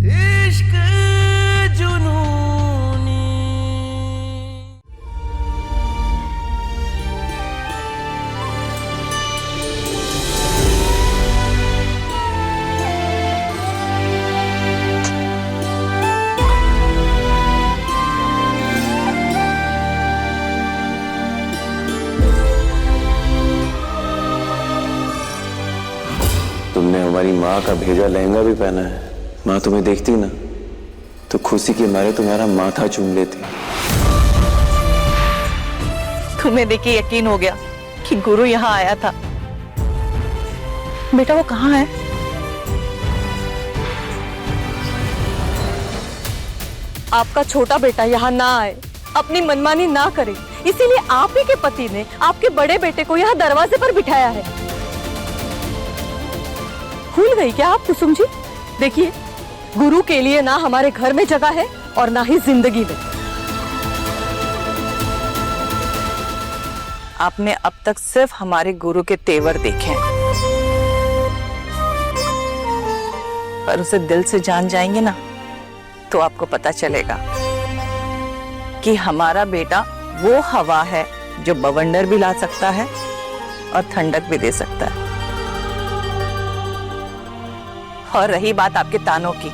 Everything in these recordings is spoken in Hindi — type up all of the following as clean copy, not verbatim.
इश्क जुनूनी। तुमने हमारी माँ का भेजा लहंगा भी पहना है। माँ तुम्हें देखती ना तो खुशी के मारे तुम्हारा माथा चूम लेती। तुम्हें देख के यकीन हो गया कि गुरु यहाँ आया था। बेटा वो कहाँ है? आपका छोटा बेटा यहाँ ना आए, अपनी मनमानी ना करे, इसीलिए आप ही के पति ने आपके बड़े बेटे को यहाँ दरवाजे पर बिठाया है। भूल गई क्या आप कुसुम जी? देखिए, गुरु के लिए ना हमारे घर में जगह है और ना ही जिंदगी में। आपने अब तक सिर्फ हमारे गुरु के तेवर देखे हैं, पर उसे दिल से जान जाएंगे ना तो आपको पता चलेगा कि हमारा बेटा वो हवा है जो बवंडर भी ला सकता है और ठंडक भी दे सकता है। और रही बात आपके तानों की,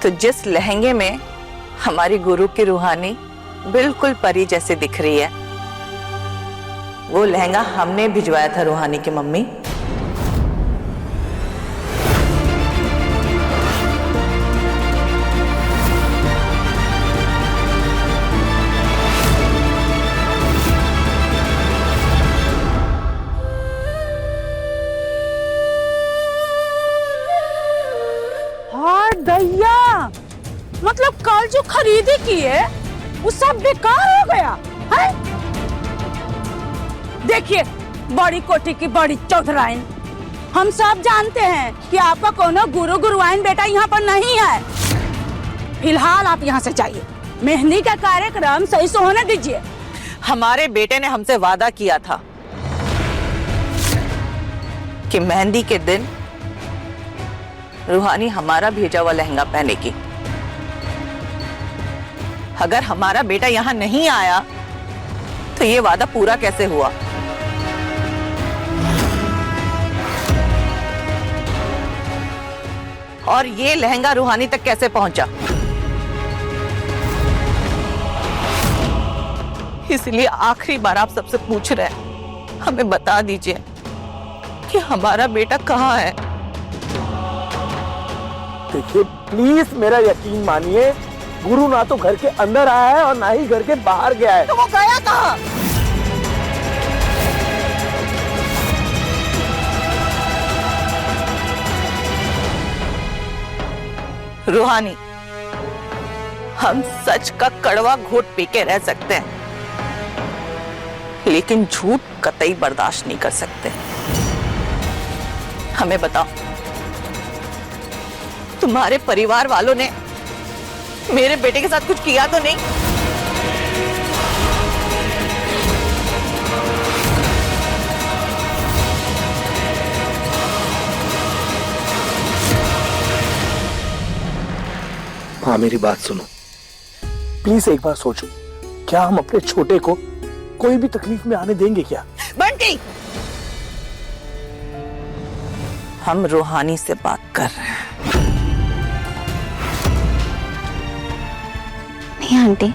तो जिस लहंगे में हमारी गुरु की रूहानी बिल्कुल परी जैसे दिख रही है, वो लहंगा हमने भिजवाया था रूहानी की मम्मी। दैया, मतलब कल जो खरीदी की है वो सब बेकार हो गया है। देखिए, बड़ी कोठी की बड़ी चौधराइन, हम सब जानते हैं कि आपका कोनो गुरु गुरुआइन बेटा यहाँ पर नहीं है। फिलहाल आप यहाँ से जाइए, मेहंदी का कार्यक्रम सही से होने दीजिए। हमारे बेटे ने हमसे वादा किया था कि मेहंदी के दिन रूहानी हमारा भेजा हुआ लहंगा पहनेगी। अगर हमारा बेटा यहाँ नहीं आया तो ये वादा पूरा कैसे हुआ? और ये लहंगा रूहानी तक कैसे पहुंचा? इसलिए आखिरी बार आप सबसे पूछ रहे हैं, हमें बता दीजिए कि हमारा बेटा कहाँ है। देखिए प्लीज मेरा यकीन मानिए, गुरु ना तो घर के अंदर आया है और ना ही घर के बाहर गया है। तो वो गया कहाँ? रूहानी, हम सच का कड़वा घूंट पी के रह सकते हैं, लेकिन झूठ कतई बर्दाश्त नहीं कर सकते। हमें बताओ, तुम्हारे परिवार वालों ने मेरे बेटे के साथ कुछ किया तो नहीं? हाँ, मेरी बात सुनो, प्लीज एक बार सोचो, क्या हम अपने छोटे को कोई भी तकलीफ में आने देंगे क्या? बंटी, हम रूहानी से बात कर रहे हैं। नहीं आंटी,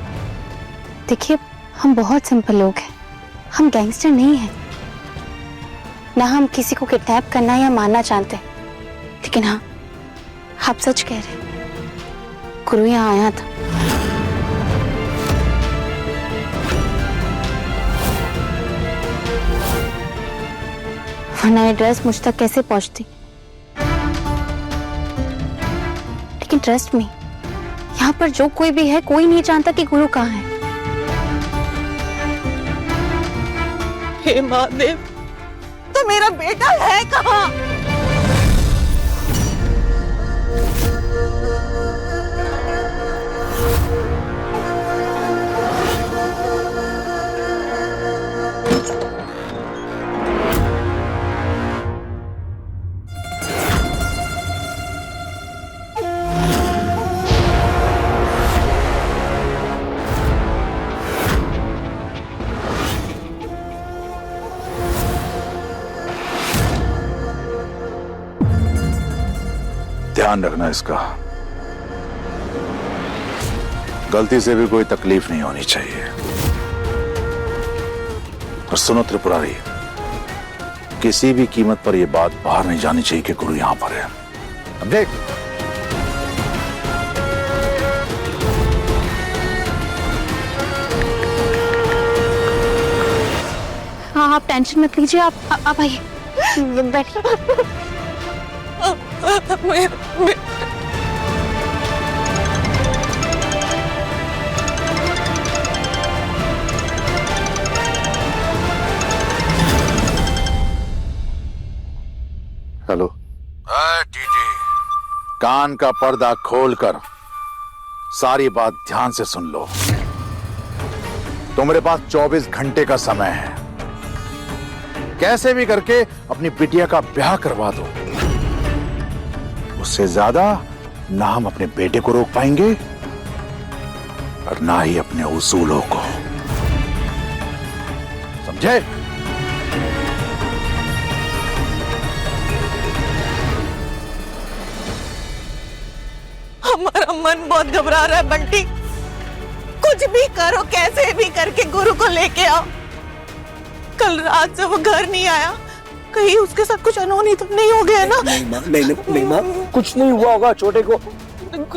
देखिए हम बहुत सिंपल लोग हैं, हम गैंगस्टर नहीं हैं। ना हम किसी को किडनैप करना या मारना चाहते, लेकिन हाँ, आप सच कह रहे हैं, गुरु यहाँ आया था। वरना ये ड्रेस मुझ तक कैसे पहुंचती? लेकिन ट्रस्ट मी, यहाँ पर जो कोई भी है, कोई नहीं जानता कि गुरु कहाँ है। हे महादेव, तो मेरा बेटा है कहाँ? ध्यान रखना इसका, गलती से भी कोई तकलीफ नहीं होनी चाहिए। और सुनो त्रिपुरारी, किसी भी कीमत पर यह बात बाहर नहीं जानी चाहिए कि गुरु यहां पर है, समझे? हाँ, आप टेंशन मत लीजिए, आप आइए, बैठिए। हेलो। टीटी, कान का पर्दा खोलकर सारी बात ध्यान से सुन लो। तुम्हारे पास 24 घंटे का समय है, कैसे भी करके अपनी बिटिया का ब्याह करवा दो। उससे ज्यादा ना हम अपने बेटे को रोक पाएंगे और ना ही अपने उसूलों को, समझे? हमारा मन बहुत घबरा रहा है बंटी। कुछ भी करो, कैसे भी करके गुरु को लेके आओ। कल रात से वो घर नहीं आया, कहीं उसके साथ कुछ अनहोनी तो नहीं हो गया ना? नहीं माँ, कुछ नहीं हुआ होगा छोटे को।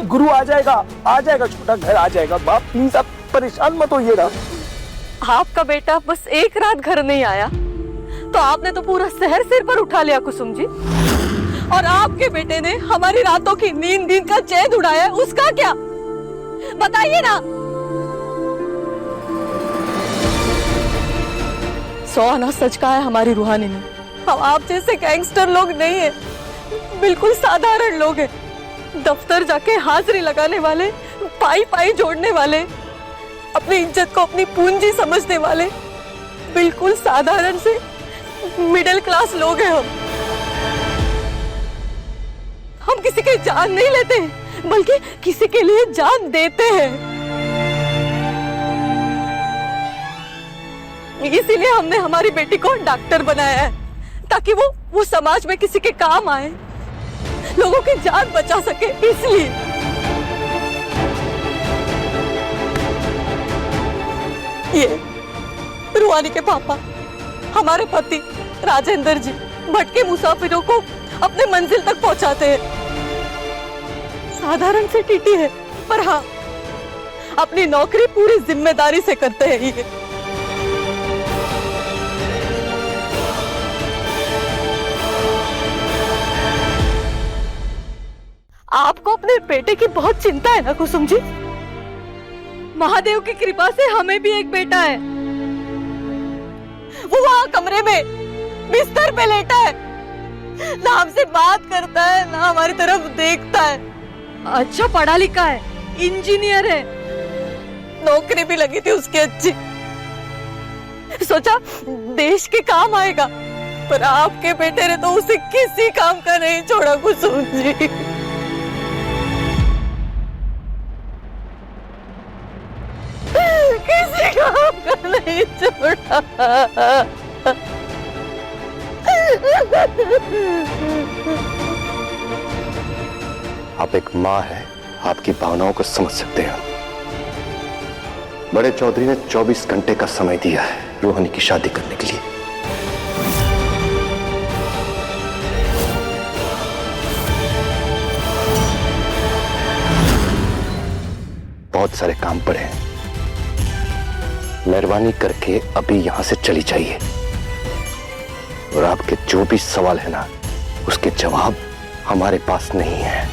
गुरु आ जाएगा, छोटा घर आ जाएगा। बाप प्लीज आप परेशान मत होइए ना। आपका बेटा बस एक रात घर नहीं आया तो आपने तो पूरा शहर सिर पर उठा लिया कुसुम जी। और आपके बेटे ने हमारी रातों की नींद का चैन उड़ाया, उसका क्या? बताइए ना। 100 आना सच कहा है हमारी रूहानी ने। हम आप जैसे गैंगस्टर लोग नहीं है, बिल्कुल साधारण लोग हैं। दफ्तर जाके हाजिरी लगाने वाले, पाई जोड़ने वाले, अपनी इज्जत को अपनी पूंजी समझने वाले, बिल्कुल साधारण से मिडिल क्लास लोग हैं हम किसी की जान नहीं लेते, बल्कि किसी के लिए जान देते हैं। इसीलिए हमने हमारी बेटी को डॉक्टर बनाया है, ताकि वो समाज में किसी के काम आए, लोगों की जान बचा सके। इसलिए ये रूहानी के पापा, हमारे पति राजेंद्र जी, भटके मुसाफिरों को अपने मंजिल तक पहुंचाते हैं। साधारण से टीटी है, पर हाँ, अपनी नौकरी पूरी जिम्मेदारी से करते हैं ये। आपको अपने बेटे की बहुत चिंता है ना कुसुम जी? महादेव की कृपा से हमें भी एक बेटा है। वो वहां कमरे में बिस्तर पे लेटा है, ना हमसे बात करता है, ना हमारी तरफ देखता है। अच्छा पढ़ा लिखा है, इंजीनियर है, नौकरी भी लगी थी उसकी अच्छी। सोचा देश के काम आएगा, पर आपके बेटे ने तो उसे किसी काम का नहीं छोड़ा कुसुम जी। किसी काम का नहीं छोड़ा। आप एक माँ है, आपकी भावनाओं को समझ सकते हैं। बड़े चौधरी ने 24 घंटे का समय दिया है रूहानी की शादी करने के लिए। बहुत सारे काम पड़े हैं, मेहरबानी करके अभी यहां से चली जाइए। और आपके जो भी सवाल है ना, उसके जवाब हमारे पास नहीं है,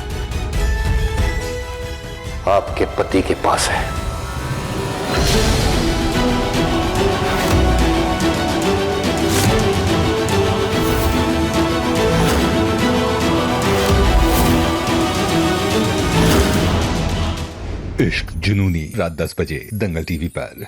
आपके पति के पास है। इश्क जुनूनी, रात 10 बजे दंगल टीवी पर।